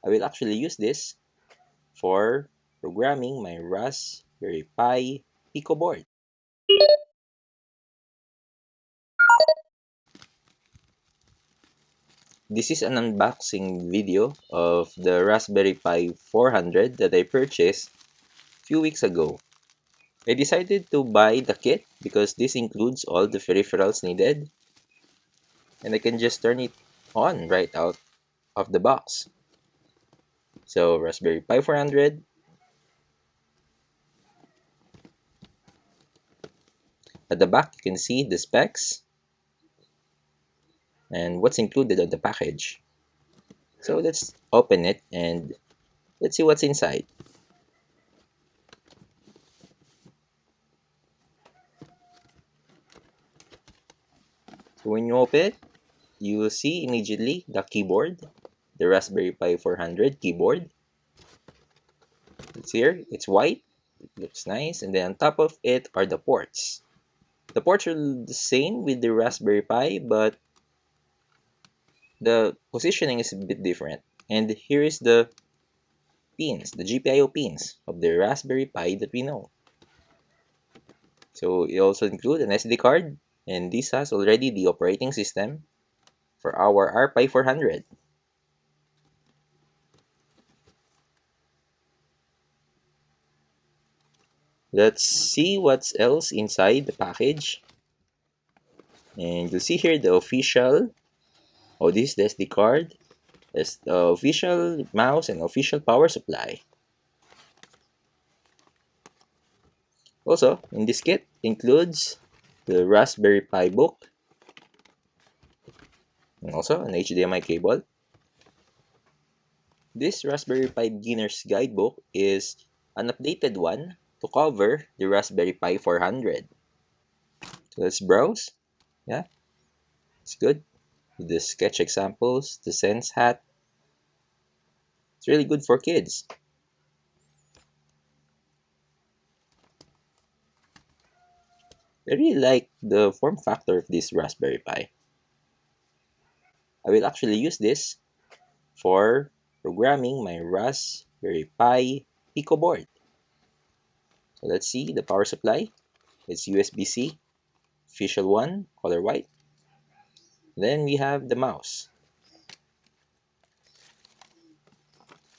I will actually use this for programming my Raspberry Pi Pico board. This is an unboxing video of the Raspberry Pi 400 that I purchased a few weeks ago. I decided to buy the kit because this includes all the peripherals needed and I can just turn it on right out of the box. So Raspberry Pi 400, at the back you can see the specs and what's included on the package. So let's open it and let's see what's inside. So when you open it, you will see immediately the keyboard, the Raspberry Pi 400 keyboard. It's here, it's white, it looks nice, and then on top of it are the ports. The ports are the same with the Raspberry Pi, but the positioning is a bit different. And here is the pins, the GPIO pins of the Raspberry Pi that we know. So it also includes an SD card, and this has already the operating system for our RPi 400. Let's see what's else inside the package. And you'll see here the official, oh, this is the SD card. There's the official mouse and official power supply. Also, in this kit includes the Raspberry Pi book and also an HDMI cable. This Raspberry Pi Beginner's Guidebook is an updated one to cover the Raspberry Pi 400. So let's browse. Yeah, it's good. The sketch examples, the Sense hat. It's really good for kids. I really like the form factor of this Raspberry Pi. I will actually use this for programming my Raspberry Pi Pico board. So let's see the power supply. It's USB-C, official one, color white. Then we have the mouse.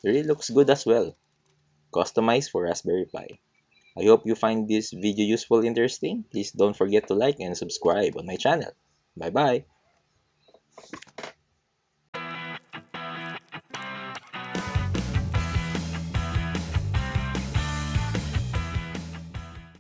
It really looks good as well. Customized for Raspberry Pi. I hope you find this video useful and interesting. Please don't forget to like and subscribe on my channel. Bye bye.